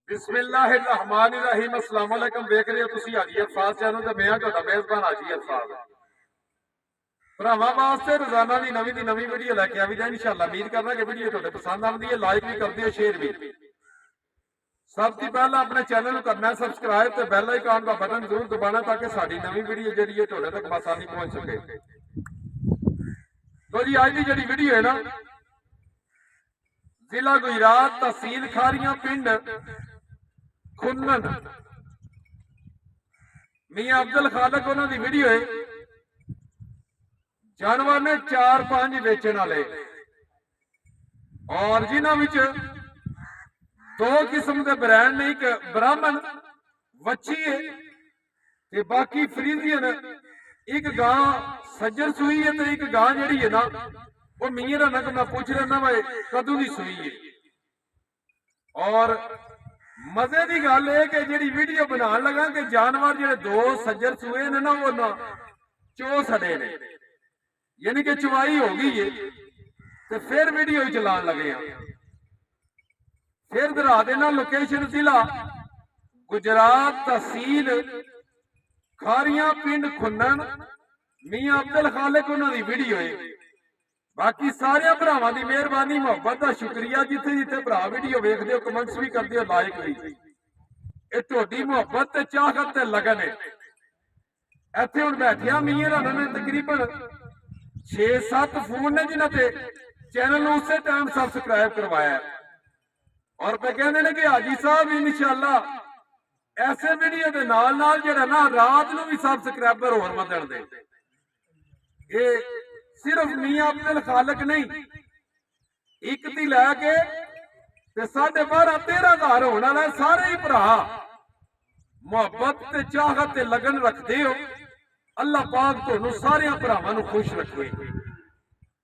بسم اللہ الرحمن الرحیم السلام علیکم دیکھ رہے ہو تسی حاجی الفاظ چینل تے میں تہاڈا میزبان حاجی الفاظ بھراواں واسطے روزانہ دی نویں ویڈیو لے کے آوی جائے انشاءاللہ امید کرنا کہ ویڈیو تہاڈے پسند آندی ہے لائک بھی کر دیو شیئر بھی سب تو پہلا اپنے چینل کو کرنا ہے سبسکرائب تے بیل آئیکن کا بٹن ضرور دبانا تاکہ ساری نویں ویڈیو جڑی ہے تہاڈے تک بآسانی پہنچ سکے تو جی آج دی جڑی ویڈیو ہے نا ضلع گجرات تحصیل کھاریاں پنڈ کھنن میاں عبد الخالق انہوں دی ویڈیو ہے جانور نے 4-5 ویچن والے اور جنہاں وچ 2 قسم دے برانڈ نے ایک براہمن وچھی ہے تے باقی فریزین ایک گاں سجر سوئی ہے تے ایک گاں جڑی ہے نا وہ میرا نہ میں پوچھ رہا بھائی کدو دی سوئی ہے اور مزے دی گل ہے کہ جڑی ویڈیو بنان لگا کہ جانور جڑے 2 سجر سوئے نے نا وہ نہ چو سڑے نے یعنی کہ چوائی ہو گئی ہے تو پھر ویڈیو چلان لگے ہیں پھر درا دینا لوکیشن ضلع گجرات تحصیل کھاریاں پنڈ کھنن میاں عبد الخالق انہوں دی ویڈیو ہے باقی سارے بھراواں دی مہربانی محبت دا شکریہ جتھے جتھے بھرا ویڈیو ویکھدے ہو کمنٹس بھی کردے ہو لائک بھی اے تہاڈی محبت تے چاہت تے لگن ہے ایتھے ہن بیٹھیا میاں رن نے تقریباً 6-7 فون نے جنہاں تے چینل نو اسی ٹائم سبسکرائب کروایا ہے اور پہ کہندے نے کہ حاجی صاحب انشاءاللہ ایسے ویڈیو دے نال نال جڑا نا رات نو بھی سبسکرائبر اور ودن دے اے صرف میاں عبد الخالق نہیں ایک دی لے کے تے 12,500-13,000 ہونے والا سارے ہی بھرا محبت تے چاہت تے لگن رکھتے ہو اللہ پاک تانوں سارے بھراواں نوں خوش رکھے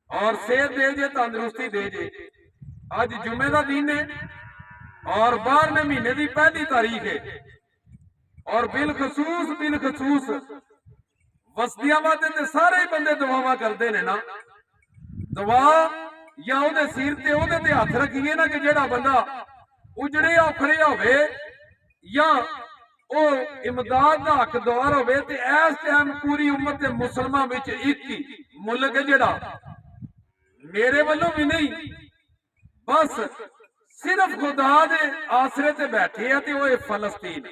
اور صحت دے جے تندرستی دے جے اج جمعے دا دن ہے اور 12ویں مہینے دی پہلی تاریخ ہے اور بالخصوص وسطیاں وادے تے سارے بندے دعاواں کردے نے نا دعا یا او دے سر تے او دے ہاتھ رکھیے نا کہ جڑا بندہ اجڑے اوکھڑے ہوئے یا او امداد دا حقدار ہوئے تے اس ٹائم پوری امت مسلمہ وچ ایک ہی ملک ہے جڑا میرے والوں بھی نہیں بس صرف خدا دے آسرے تے بیٹھے ہیں تے وہ فلسطین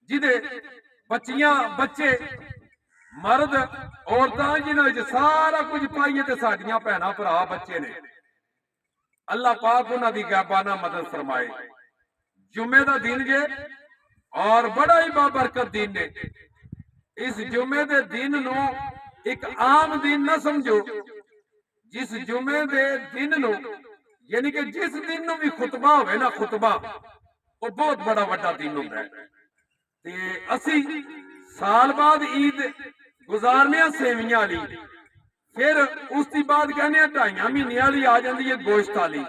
جدے بچیاں بچے مرد عورتاں جنہاں وچ سارا کچھ پائیے تے ساڈیاں بہناں بھرا بچے نے اللہ پاک انہاں دی غیبانہ مدد فرمائے جمعے دا دن جے اور بڑا ہی بابرکت دن نے اس جمعے دے دن نو ایک عام دن نہ سمجھو جس جمعے دے دن نو یعنی کہ جس دن نو بھی خطبہ ہوئے نا خطبہ وہ بہت بڑا وڈا دن ہوتا ہے تے اسی سال بعد عید گزارنے سیویاں والی پھر اس دی بعد کہنے 2.5 مہینے والی آ جاندی ہے گوشت والی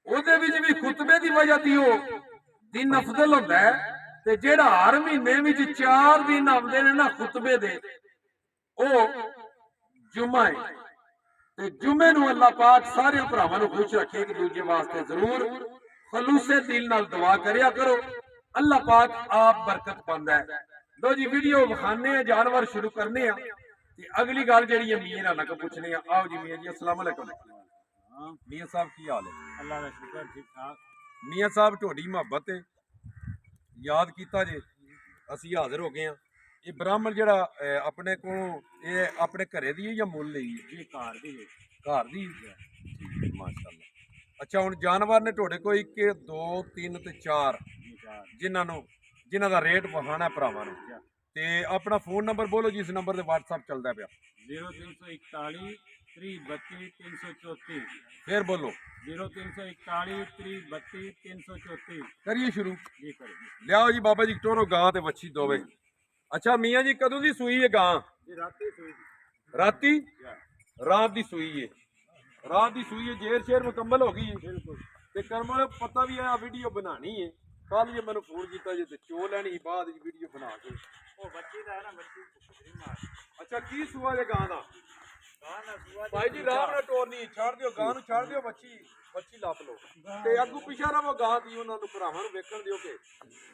او دے وچ بھی خطبے دی وجہ تی او دن افضل ہوتا ہے تے جیڑا ہر مہینے وچ 4 دن آندے نے نا خطبے دے او جمعہ ہے تے جمعے نو اللہ پاک سارے بھراواں نوں خوش رکھے کہ دوجے واسطے ضرور خلوص دل نال دعا کریا کرو اللہ پاک آپ برکت پاندا ہے لو جی ویڈیو وکھانے ہیں جانور شروع کرنے ہیں تے اگلی گل جڑی ہے میاں نال پوچھنے ہیں آؤ جی میاں جی السلام علیکم میاں صاحب کی حال ہے اللہ کا شکر ٹھیک ٹھاک میاں صاحب تہاڈی محبت ہے یاد کیتا جے اسی حاضر ہو گئے ہیں یہ براہمن جڑا اپنے کو یہ اپنے گھرے دی یا مول لئی جی گھر دی گھر دی ماشاءاللہ اچھا ہن جانور نے تہاڈے کو 1 2 3 تے 4 جنہاں دا ریٹ وکھانا ہے بھراواں نوں تے اپنا فون نمبر بولو جس نمبر تے واٹس ایپ چلدا پیا 0341 332 334 پھر بولو 0341 332 334 کریے شروع جی کریے لیاؤ جی بابا جی ٹورو گاں تے وچھی دووے اچھا میاں جی کدوں دی سوئی ہے گاں جی راتی سوئی راتی رات دی سوئی ہے رات دی سوئی ہے جیر شیر مکمل ہو گئی ہے بالکل تے کرم نے پتہ بھی ہے ویڈیو بنانی ہے کل یہ میں نے فون کیتا جی تے چو لینی بعد ویڈیو بنا کے وہ بچی دا ہے نا بچی اچھا کی سوا ہے گاں دا ਭਾਈ ਜੀ ਰਾਮ ਨਾਲ ਟੋਰਨੀ ਛੱਡ ਦਿਓ ਗਾਂ ਨੂੰ, ਛੱਡ ਦਿਓ ਬੱਚੀ ਲੱਭ ਲਓ ਤੇ ਅੱਗੂ ਪਿਛਾ ਰਵੋ ਗਾਂ ਦੀ, ਉਹਨਾਂ ਨੂੰ ਭਰਾਵਾਂ ਨੂੰ ਵੇਖਣ ਦਿਓ ਕਿ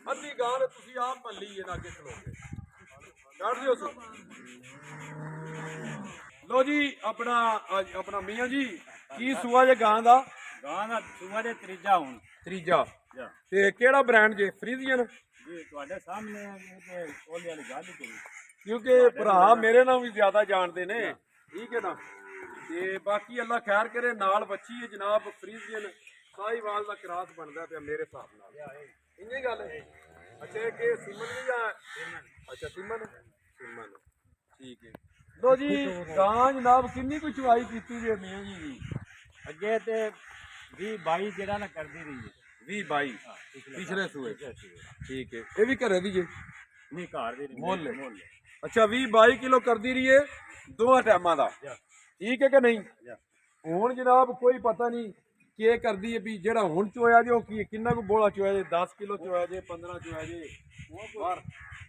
ਅੱਧੀ ਗਾਂ ਤੁਸੀਂ ਆਪ ਮੱਲੀ ਇਹਨਾਂ ਅੱਗੇ ਖਲੋਗੇ। ਛੱਡ ਦਿਓ ਸੋ। ਲੋ ਜੀ ਆਪਣਾ ਮੀਆਂ ਜੀ ਕੀ ਸੂਆ ਜੇ ਗਾਂ ਦਾ? ਗਾਂ ਦਾ ਸੂਆ ਦੇ ਤੀਜਾ ਹੁਣ। ਤੀਜਾ। ਜਾ ਤੇ ਕਿਹੜਾ ਬ੍ਰਾਂਡ ਜੇ? ਫਰੀਜ਼ੀਅਨ? ਜੀ ਤੁਹਾਡੇ ਸਾਹਮਣੇ ਇਹ ਤੇ ਉਹਦੇ ਵਾਲੀ ਗੱਲ ਹੀ ਕੋਈ। ਕਿਉਂਕਿ ਭਰਾ ਮੇਰੇ ਨਾਲ ਵੀ ਜ਼ਿਆਦਾ ਜਾਣਦੇ ਨੇ, ਠੀਕ ਹੈ ਨਾ। ਤੇ ਬਾਕੀ ਅੱਲਾ ਖੈਰ ਕਰੇ, ਨਾਲ ਬੱਚੀ ਹੈ ਜਨਾਬ ਫਰੀਜ਼ੀਅਨ ਸਾਹੀਵਾਲ ਦਾ ਕਰਾਸ ਬਣਦਾ ਪਿਆ ਮੇਰੇ ਹਿਸਾਬ ਨਾਲ। ਇੰਨੀ ਗੱਲ ਹੈ। ਅੱਛਾ ਇਹ ਕਿ ਸਿਮਨ ਵੀ ਜਾਂ? ਅੱਛਾ ਸਿਮਨ ਠੀਕ ਹੈ। ਲੋ ਜੀ ਗਾਂ ਜਨਾਬ ਕਿੰਨੀ ਕੁ ਚਵਾਈ ਕੀਤੀ ਜੇ ਮੀਆਂ ਜੀ ਦੀ? ਅੱਗੇ ਤੇ 20-22 ਜਿਹੜਾ ਨਾ ਕਰਦੀ ਰਹੀ ਹੈ। 20-22 ਪਿਛਲੇ ਸੂਏ, ਠੀਕ ਹੈ। ਇਹ ਵੀ ਘਰੇ ਦੀ ਜੇ? ਨਹੀਂ ਘਰ ਦੀ ਨਹੀਂ, ਮੁੱਲ। ਮੁੱਲ। ਅੱਛਾ 20-22 ਕਿਲੋ ਕਰਦੀ ਰਹੀ ਹੈ ਦੋਹਾਂ ਟਾਈਮਾਂ ਦਾ, ਠੀਕ ਹੈ ਕਿ ਨਹੀਂ? ਹੁਣ ਜਨਾਬ ਕੋਈ ਪਤਾ ਨਹੀਂ ਕੀ ਕਰਦੀ ਹੈ ਵੀ ਜਿਹੜਾ ਹੁਣ ਚੋਇਆ ਜੇ ਉਹ ਕੀ ਕਿੰਨਾ ਕੁ ਬੋਲਾ ਚੋਇਆ ਜੇ? 10 ਕਿਲੋ ਚੋਇਆ ਜੇ, 15 ਚੋਇਆ ਜੇ? ਬਾਹਰ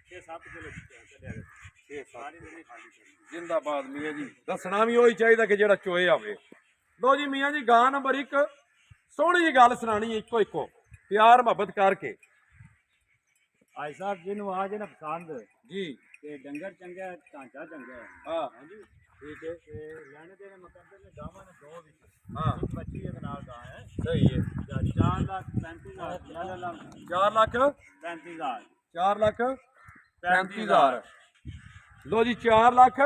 6-7 ਕਿਲੋ ਚੱਲਿਆ ਗਿਆ। 6-7 ਜਿੰਦਾਬਾਦ ਮੀਆਂ ਜੀ। ਦੱਸਣਾ ਵੀ ਉਹੀ ਚਾਹੀਦਾ ਕਿ ਜਿਹੜਾ ਚੋਏ ਆਵੇ। ਲੋ ਜੀ ਮੀਆਂ ਜੀ ਗਾਂ ਨੰਬਰ 1 ਸੋਹਣੀ ਜੀ ਗੱਲ ਸੁਣਾਣੀ ਇੱਕੋ ਪਿਆਰ ਮੁਹੱਬਤ ਕਰਕੇ। ਆਈ ਸਾਹਿਬ ਜਿਹਨੂੰ ਆ ਜੇ ਨਾ ਪਸੰਦ ਜੀ ਤੇ ਡੰਗਰ ਚੰਗਾ, ਢਾਂਚਾ ਚੰਗਾ ਹੈ। ਹਾਂ ਹਾਂਜੀ ਠੀਕ ਹੈ। ਤੇ ਲੈਣੇ ਦੇ ਮੁਕੱਦਰ ਨੇ ਗਾਵਾਂ ਨੇ ਦੋ ਵਿੱਚ, ਹਾਂ ਇੱਕ ਬੱਚੀ ਇੱਕ ਨਾਲ ਗਾਂ ਹੈ। ਸਹੀ ਹੈ। 4,35,000 4 ਲੱਖ 35,000 4 ਲੱਖ 35,000। ਲੋ ਜੀ 4 ਲੱਖ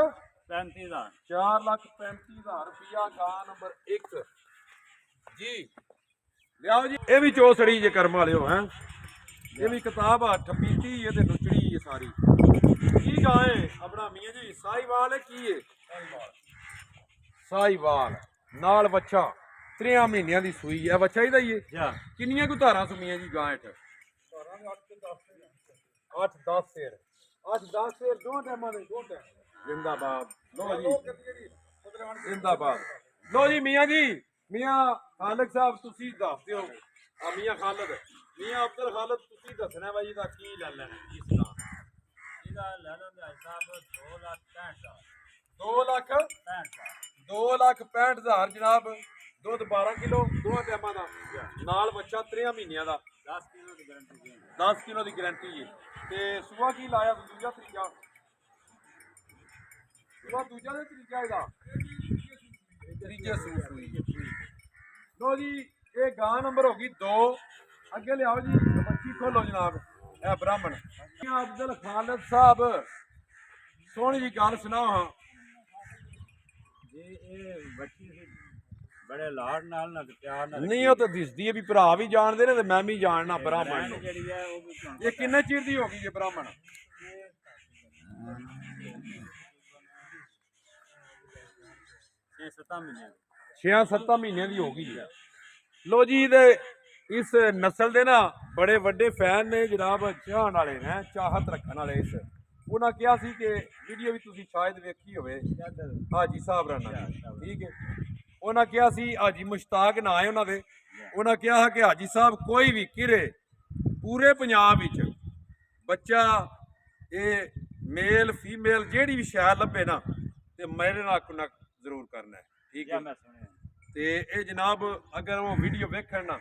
35,000 4,35,000 ਰੁਪਇਆ ਗਾਂ ਨੰਬਰ 1 ਜੀ। ਲਿਆਓ ਜੀ ਇਹ ਵੀ ਚੋਸੜੀ ਜੇ ਕਰਮ ਵਾਲਿਓ ਹੈ। ਇਹ ਵੀ ਕਿਤਾਬ ਆ ਠਪੀਤੀ ਇਹ ਤੇ ਨੁਚੜੀ ਹੈ ਸਾਰੀ। ਕੀ ਗਾਂ ਹੈ ਆਪਣਾ ਮੀਆਂ ਜੀ? ਸਾਹੀਵਾਲ ਹੈ ਕੀ ਹੈ? ਸਾਹੀਵਾਲ ਨਾਲ ਬੱਚਾ 3 ਮਹੀਨਿਆਂ ਦੀ ਸੂਈ ਹੈ। ਬੱਚਾ ਇਹਦਾ ਹੀ ਹੈ। ਕਿੰਨੀਆਂ ਕੁ ਧਾਰਾਂ ਸੁਮੀਆਂ ਜੀ ਗਾਂ ਹੇਠ? 8-10 ਸੇਰ। 8-10 ਸੇਰ ਦੋ ਟਾਈਮਾਂ ਦੇ, ਦੋ ਟਾਈਮ। ਜਿੰਦਾਬਾਦ। ਲੋ ਜੀ ਜਿੰਦਾਬਾਦ। ਲੋ ਜੀ ਮੀਆਂ ਜੀ, ਮੀਆਂ ਖਾਲਕ ਸਾਹਿਬ ਤੁਸੀਂ ਦੱਸ ਦਿਓ। ਮੀਆਂ ਖਾਲਦ, ਮੀਆਂ ਅਬਦੁਲ ਖਾਲਦ ਤੁਸੀਂ ਦੱਸਣਾ ਬਾਈ ਇਹਦਾ ਕੀ ਲੈ ਲੈਣਾ ਇਸ ਦਾ? ਇਹਦਾ ਲੈ ਲਓ ਭਾਈ ਸਾਹਿਬ 2,65,000 2,65,000 ਜਨਾਬ। ਦੁੱਧ 12 ਕਿਲੋ ਦੋਹਾਂ ਟਾਈਮਾਂ ਦਾ, ਨਾਲ ਬੱਚਾ 3 ਮਹੀਨਿਆਂ ਦਾ, 10 ਕਿਲੋ ਦੀ ਗਾਰੰਟੀ ਹੈ। 10 ਕਿਲੋ ਦੀ ਗਾਰੰਟੀ ਜੀ। ਤੇ ਸੂਆ ਕੀ ਲਾਇਆ? ਦੂਜਾ ਤੀਜਾ? ਸੂਆ ਦੂਜਾ ਤੇ ਤੀਜਾ ਇਹਦਾ? ਤੀਜੇ ਸੂਈ। ਲੋ ਜੀ ਇਹ ਗਾਂ ਨੰਬਰ ਹੋ ਗਈ 2। ਅੱਗੇ ਲਿਆਓ ਜੀ ਬੱਚੀ ਖੋਲੋ ਜਨਾਬ। ਇਹ ਬ੍ਰਾਹਮਣ ਅਬਦੁਲ ਖਾਲਦ ਸਾਹਿਬ ਸੋਹਣੀ ਜੀ ਗੱਲ ਸੁਣਾਓ ਹਾਂ। ਜੀ ਇਹ ਬੱਚੀ ਸੀ ਬੜੇ ਲਾਡ ਨਾਲ ਪਿਆਰ ਨਾਲ। ਨਹੀਂ ਉਹ ਤਾਂ ਦਿਸਦੀ ਹੈ ਵੀ ਭਰਾ ਵੀ ਜਾਣਦੇ ਨੇ ਤੇ ਮੈਂ ਵੀ ਜਾਣਨਾ ਬ੍ਰਾਹਮਣ ਨੂੰ। ਜਿਹੜੀ ਹੈ ਉਹ ਵੀ ਇਹ ਕਿੰਨੇ ਚਿਰ ਦੀ ਹੋ ਗਈ ਜੇ ਬ੍ਰਾਹਮਣ? 6-7 ਮਹੀਨੇ 6-7 ਮਹੀਨਿਆਂ ਦੀ ਹੋ ਗਈ ਹੈ। ਲੋ ਜੀ ਇਹਦੇ ਇਸ ਨਸਲ ਦੇ ਨਾ ਬੜੇ ਵੱਡੇ ਫੈਨ ਨੇ ਜਨਾਬ, ਚਾਹਣ ਵਾਲੇ ਨੇ, ਚਾਹਤ ਰੱਖਣ ਵਾਲੇ। ਇਸ ਉਹਨਾਂ ਕਿਹਾ ਸੀ ਕਿ ਵੀਡੀਓ ਵੀ ਤੁਸੀਂ ਸ਼ਾਇਦ ਵੇਖੀ ਹੋਵੇ ਹਾਜੀ ਸਾਹਿਬ ਰਾਣਾ ਦੀ, ਠੀਕ ਹੈ। ਉਹਨਾਂ ਕਿਹਾ ਸੀ ਹਾਜੀ ਮੁਸ਼ਤਾਕ ਨਾ ਆਏ ਉਹਨਾਂ ਦੇ। ਉਹਨਾਂ ਕਿਹਾ ਕਿ ਹਾਜੀ ਸਾਹਿਬ ਕੋਈ ਵੀ ਕਿਰੇ ਪੂਰੇ ਪੰਜਾਬ ਵਿੱਚ ਬੱਚਾ ਇਹ ਮੇਲ ਫੀਮੇਲ ਜਿਹੜੀ ਵੀ ਸ਼ਾਇਦ ਲੱਭੇ ਨਾ ਤੇ ਮੇਰੇ ਨਾਲ ਕੁਨੈਕਟ ਜ਼ਰੂਰ ਕਰਨਾ ਹੈ, ਠੀਕ ਹੈ। ਮੈਂ ਸੁਣਿਆ ਤੇ ਇਹ ਜਨਾਬ ਅਗਰ ਉਹ ਵੀਡੀਓ ਵੇਖਣ ਨਾ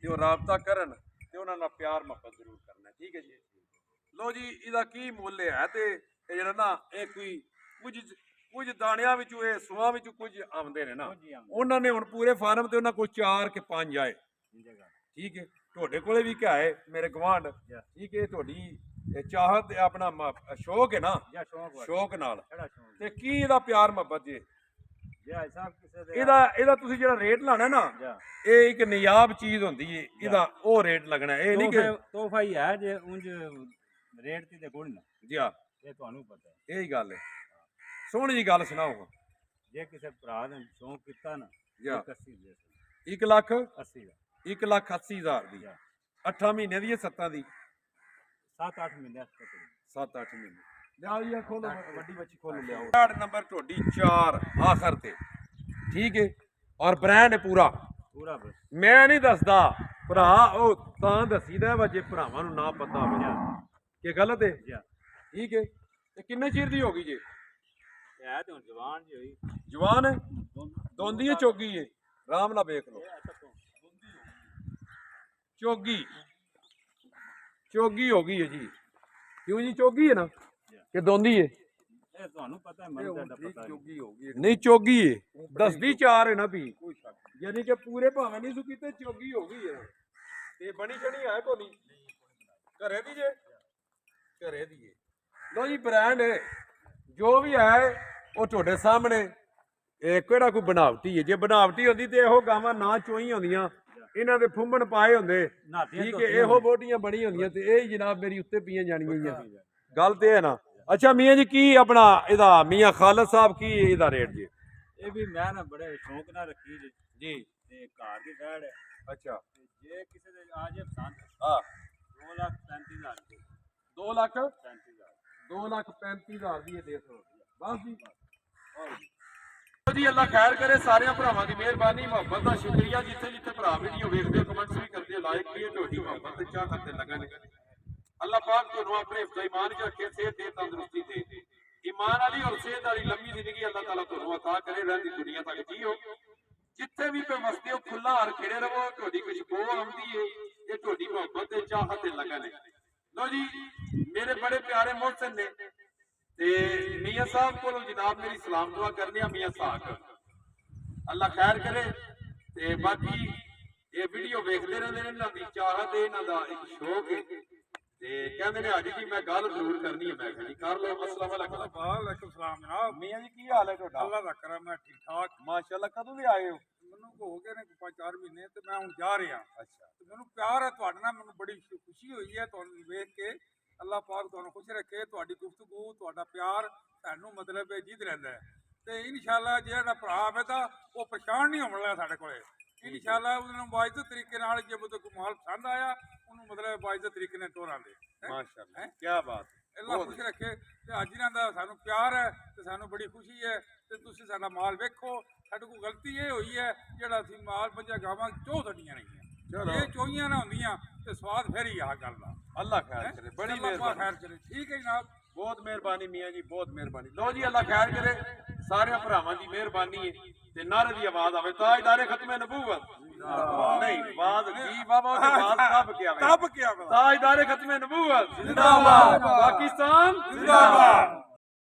ਤੇ ਉਹ ਰਾਬਤਾ ਕਰਨ ਤੇ ਉਹਨਾਂ ਨਾਲ ਪਿਆਰ ਮੁਹੱਬਤ ਜ਼ਰੂਰ ਕਰਨਾ, ਠੀਕ ਹੈ ਜੀ। ਲੋ ਜੀ ਇਹਦਾ ਕੀ ਮੁੱਲ ਹੈ? ਤੇ ਇਹ ਜਿਹੜਾ ਨਾ ਇਹ ਕੋਈ ਕੁਝ ਦਾਣਿਆਂ ਵਿੱਚੋਂ ਇਹ ਸੁਆਂ ਵਿੱਚੋਂ ਕੁਝ ਆਉਂਦੇ ਨੇ ਨਾ, ਉਹਨਾਂ ਨੇ ਹੁਣ ਪੂਰੇ ਫਾਰਮ ਤੇ ਉਹਨਾਂ ਕੋਲ 4 ਕੇ 5 ਆਏ, ਠੀਕ ਹੈ। ਤੁਹਾਡੇ ਕੋਲੇ ਵੀ ਕਿਹਾ ਹੈ ਮੇਰੇ ਗਵਾਂਢ, ਠੀਕ ਹੈ। ਤੁਹਾਡੀ ਇਹ ਚਾਹਤ ਆਪਣਾ ਸ਼ੌਕ ਹੈ ਨਾ, ਸ਼ੌਕ ਨਾਲ। ਤੇ ਕੀ ਇਹਦਾ ਪਿਆਰ ਮੁਹੱਬਤ ਜੀ? ਇਹਦਾ ਤੁਸੀਂ ਜਿਹੜਾ ਰੇਟ ਲਾਣਾ ਨਾ ਇਹ ਇੱਕ ਨਿਯਾਬ ਚੀਜ਼ ਹੁੰਦੀ ਹੈ, ਇਹਦਾ ਉਹ ਰੇਟ ਲੱਗਣਾ। ਇਹ ਨਹੀਂ ਕਿ ਤੋਹਫਾ ਹੀ ਹੈ ਜੇ ਉਂਝ ਰੇਟ ਤੇ ਗੁਣ ਨਾ ਜੀ। ਹਾਂ ਇਹ ਤੁਹਾਨੂੰ ਪਤਾ ਹੈ, ਇਹੀ ਗੱਲ ਹੈ। ਸੋਹਣੀ ਜੀ ਗੱਲ ਸੁਣਾਓ। ਜੇ ਕਿਸੇ ਭਰਾ ਨੇ ਸ਼ੌਂਕ ਕੀਤਾ ਨਾ 1,80,000 1,80,000 ਦੀ 8 ਮਹੀਨਿਆਂ ਦੀ 7 ਦੀ 7-8 ਮਹੀਨੇ 7-8 ਮਹੀਨੇ। ਲਿਆਓ ਜੀ ਖੋਲੋ ਵੱਡੀ ਬੱਚੀ ਖੋਲੋ ਲਿਆਓ। ਕਾਰਡ ਨੰਬਰ ਤੁਹਾਡੀ 4 ਆਖਰ ਤੇ, ਠੀਕ ਹੈ। ਔਰ ਬ੍ਰਾਂਡ ਹੈ ਪੂਰਾ ਬਸ। ਮੈਂ ਨਹੀਂ ਦੱਸਦਾ ਭਰਾ, ਉਹ ਤਾਂ ਦੱਸੀਦਾ ਵਾ ਜੇ ਭਰਾਵਾਂ ਨੂੰ ਨਾ ਪਤਾ ਹੋਵੇ ਕਿ ਗਲਤ ਹੈ, ਠੀਕ ਹੈ। ਤੇ ਕਿੰਨੇ ਚਿਰ ਦੀ ਹੋ ਗਈ ਜੇ? ਹੈ ਤੇ ਹੁਣ ਜਵਾਨ ਜੀ ਹੋਈ ਜਵਾਨ ਹੈ ਦੋਂਦੀ ਹੈ ਚੋਗੀ ਹੈ ਆਰਾਮ ਨਾਲ ਵੇਖ ਲਓ ਚੋਗੀ ਚੋਗੀ ਹੋ ਗਈ ਹੈ ਜੀ ਕਿਉਂ ਜੀ ਚੋਗੀ ਹੈ ਨਾ ਕਿ ਦੋਂਦੀ ਹੈ ਇਹ ਤੁਹਾਨੂੰ ਪਤਾ ਹੈ ਮੈਨੂੰ ਤੁਹਾਡਾ ਪਤਾ ਚੋਗੀ ਹੋ ਗਈ ਨਹੀਂ ਚੋਗੀ ਹੈ ਦੱਸਦੀ ਚਾਰ ਹੈ ਨਾ ਵੀ ਯਾਨੀ ਕਿ ਪੂਰੇ ਭਾਵੇਂ ਨਹੀਂ ਸੁ ਕੀਤੇ ਚੋਗੀ ਹੋ ਗਈ ਹੈ ਤੇ ਬਣੀ ਚਣੀ ਹੈ ਕੋਈ ਘਰੇ ਦੀ ਜੇ ਘਰੇ ਦੀ ਹੈ ਲੋ ਜੀ ਬ੍ਰਾਂਡ ਜੋ ਵੀ ਹੈ ਉਹ ਤੁਹਾਡੇ ਸਾਹਮਣੇ ਇਹ ਕਿਹੜਾ ਕੋਈ ਬਣਾਵਟੀ ਹੈ ਜੇ ਬਣਾਵਟੀ ਹੁੰਦੀ ਤੇ ਇਹੋ ਗਾਵਾਂ ਨਾ ਚੋਈ ਹੁੰਦੀਆਂ ਇਹਨਾਂ ਦੇ ਫੁੰਮਣ ਪਾਏ ਹੁੰਦੇ ਠੀਕ ਹੈ ਇਹੋ ਬੋਟੀਆਂ ਬਣੀ ਹੁੰਦੀਆਂ ਤੇ ਇਹ ਜਨਾਬ ਮੇਰੀ ਉੱਤੇ ਪੀਆਂ ਜਾਣੀਆਂ ਗੱਲ ਤੇ ਹੈ ਨਾ ਅੱਛਾ ਮੀਆਂ ਜੀ ਕੀ ਆਪਣਾ ਇਹਦਾ ਮੀਆਂ ਖਾਲਦ ਸਾਹਿਬ ਕੀ ਇਹਦਾ ਰੇਟ ਜੀ ਇਹ ਵੀ ਮੈਂ ਨਾ ਬੜੇ ਸ਼ੌਂਕ ਨਾਲ ਰੱਖੀ ਜੀ ਤੇ ਘਰ ਦੀ ਫੈੜ ਹੈ ਅੱਛਾ ਜੇ ਕਿਸੇ ਦੇ ਆ ਜੇ ਪਸੰਦ ਹਾਂ 2,35,000 ਦੀ 2,35,000 2,35,000 ਦੀ ਇਹ ਦੇਖ ਲਓ ਬਸ ਜੀ ਜੀ ਅੱਲਾ ਖੈਰ ਕਰੇ ਸਾਰਿਆਂ ਭਰਾਵਾਂ ਦੀ ਮਿਹਰਬਾਨੀ ਮੁਹੱਬਤ ਦਾ ਸ਼ੁਕਰੀਆ ਜਿੱਥੇ ਜਿੱਥੇ ਭਰਾ ਵੀਡੀਓ ਵੇਖਦੇ ਹੋ ਕਮੈਂਟਸ ਵੀ ਕਰਦੇ ਹੋ ਲਾਈਕ ਵੀ ਤੁਹਾਡੀ ਮੁਹੱਬਤ ਤੇ ਚਾਹ ਕਰਦੇ ਲੱਗਣ ਅੱਲਾ ਪਾਕ ਤੁਹਾਨੂੰ ਆਪਣੇ ਹਿਫਜ਼ ਈਮਾਨ ਚ ਰੱਖੇ ਸਿਹਤ ਤੇ ਤੰਦਰੁਸਤੀ ਦੇ ਈਮਾਨ ਵਾਲੀ ਔਰ ਸਿਹਤ ਵਾਲੀ ਲੰਮੀ ਜ਼ਿੰਦਗੀ ਅੱਲਾਹ ਤਾਲਾ ਤੁਹਾਨੂੰ عطا ਕਰੇ ਰਹਿੰਦੀ ਦੁਨੀਆ ਤੱਕ ਜੀਓ ਜਿੱਥੇ ਵੀ ਪੇ ਵਸਦੇ ਹੋ ਖੁੱਲਾ ਹਰ ਖੇੜੇ ਰਹੋ ਤੁਹਾਡੀ ਖੁਸ਼ਬੂ ਆਉਂਦੀ ਏ ਇਹ ਤੁਹਾਡੀ ਮੁਹੱਬਤ ਤੇ ਚਾਹਤ ਤੇ ਲੱਗਣ ਲੋ ਜੀ ਮੇਰੇ ਬੜੇ ਪਿਆਰੇ ਮੁਹਸਨ ਨੇ ਤੇ ਮੀਆਂ ਸਾਹਿਬ ਕੋਲੋਂ ਜਨਾਬ ਮੇਰੀ ਸਲਾਮ ਦੁਆ ਕਰਨੀ ਆ ਮੀਆਂ ਸਾਹਬ ਅੱਲਾ ਖੈਰ ਕਰੇ ਤੇ ਬਾਕੀ ਇਹ ਵੀਡੀਓ ਵੇਖਦੇ ਰਹਿੰਦੇ ਨੇ ਇਹਨਾਂ ਦੀ ਚਾਹਤ ਹੈ ਇਹਨਾਂ ਦਾ ਇੱਕ ਸ਼ੌਕ ਹੈ ਤੇ ਕਹਿੰਦੇ ਨੇ ਅੱਜ ਜੀ ਮੈਂ ਗੱਲ ਜ਼ਰੂਰ ਕਰਨੀ ਹੈ ਮੈਂ ਕਿਹਾ ਜੀ ਕਰ ਲਓ ਅਸਲਾਮ ਵਾਲੇਕੁਮ ਵਾਲੇਕੁਮ ਸਲਾਮ ਜਨਾਬ ਮੀਆਂ ਜੀ ਕੀ ਹਾਲ ਹੈ ਤੁਹਾਡਾ ਅੱਲਾਹ ਦਾ ਕਰਮ ਹੈ ਠੀਕ ਠਾਕ ਮਾਸ਼ਾਅੱਲਾ ਕਦੋਂ ਦੇ ਆਏ ਹੋ ਮੈਨੂੰ ਹੋ ਗਏ ਨੇ 5-4 ਮਹੀਨੇ ਤੇ ਮੈਂ ਹੁਣ ਜਾ ਰਿਹਾ ਅੱਛਾ ਤੇ ਮੈਨੂੰ ਪਿਆਰ ਹੈ ਤੁਹਾਡੇ ਨਾਲ ਮੈਨੂੰ ਬੜੀ ਖੁਸ਼ੀ ਹੋਈ ਹੈ ਤੁਹਾਨੂੰ ਵੇਖ ਕੇ ਅੱਲਾਹ ਪਾਕ ਤੁਹਾਨੂੰ ਖੁਸ਼ ਰੱਖੇ ਤੁਹਾਡੀ ਗੁਫ਼ਤਗੂ ਤੁਹਾਡਾ ਪਿਆਰ ਸਾਨੂੰ ਮਤਲਬ ਹੈ ਜਿੱਦ ਰਹਿੰਦਾ ਹੈ ਤੇ ਇਨਸ਼ਾਅੱਲਾ ਜਿਹੜਾ ਭਰਾ ਆਵੇਗਾ ਉਹ ਪਛਾਣ ਨਹੀਂ ਹੋਣ ਲੱਗਾ ਸਾਡੇ ਕੋਲੇ ਇਨਸ਼ਾਅੱਲਾ ਉਹਨੂੰ ਬਾਇਜ਼ਤ ਤਰੀਕੇ ਨਾਲ ਜੇ ਉਹਦੇ ਕੋਈ ਮਾਲ ਪਸੰਦ ਆਇਆ ਉਹਨੂੰ ਮਤਲਬ ਬਾਇਜ਼ਤ ਤਰੀਕੇ ਨਾਲ ਤੋਰਾਂਗੇ ਮਾਸ਼ਾਅੱਲਾ ਕੀ ਬਾਤ ਅੱਲਾਹ ਖੁਸ਼ ਰੱਖੇ ਤੇ ਅੱਜ ਇਹਨਾਂ ਦਾ ਸਾਨੂੰ ਪਿਆਰ ਹੈ ਤੇ ਸਾਨੂੰ ਬੜੀ ਖੁਸ਼ੀ ਹੈ ਤੇ ਤੁਸੀਂ ਸਾਡਾ ਮਾਲ ਵੇਖੋ ਸਾਡੇ ਕੋਲ ਗਲਤੀ ਇਹ ਹੋਈ ਹੈ ਜਿਹੜਾ ਅਸੀਂ ਮਾਲ ਪੰਜਾ ਗਾਵਾਂ ਚੋ ਛੱਡੀਆਂ ਨਹੀਂ ਇਹ ਚੋਈਆਂ ਨਾ ਹੁੰਦੀਆਂ ਤੇ ਸਵਾਦ ਫਿਰ ਹੀ ਆ ਗੱਲ ਦਾ ਅੱਲਾ ਖੈਰ ਕਰੇ ਬੜੀ ਮਿਹਰਬਾਨੀ ਖੈਰ ਕਰੇ ਠੀਕ ਹੈ ਜਨਾਬ ਬਹੁਤ ਮਿਹਰਬਾਨੀ ਮੀਆਂ ਜੀ ਬਹੁਤ ਮਿਹਰਬਾਨੀ ਲੋ ਜੀ ਅੱਲਾ ਖੈਰ ਕਰੇ ਸਾਰਿਆਂ ਭਰਾਵਾਂ ਦੀ ਮਿਹਰਬਾਨੀ ਹੈ ਤੇ ਨਾਰੇ ਦੀ ਆਵਾਜ਼ ਆਵੇ ਤਾਜਦਾਰੇ ਖਤਮੇ ਨਬੂਵਤ ਨਹੀਂ ਬਾਦ ਜੀ ਬਾਬਾ ਉਹ ਬਾਦ ਕਬ ਕੇ ਆਵੇ ਤਾਜਦਾਰੇ ਖਤਮੇ ਨਬੂਵਤ ਜ਼ਿੰਦਾਬਾਦ ਪਾਕਿਸਤਾਨ ਜ਼ਿੰਦਾਬਾਦ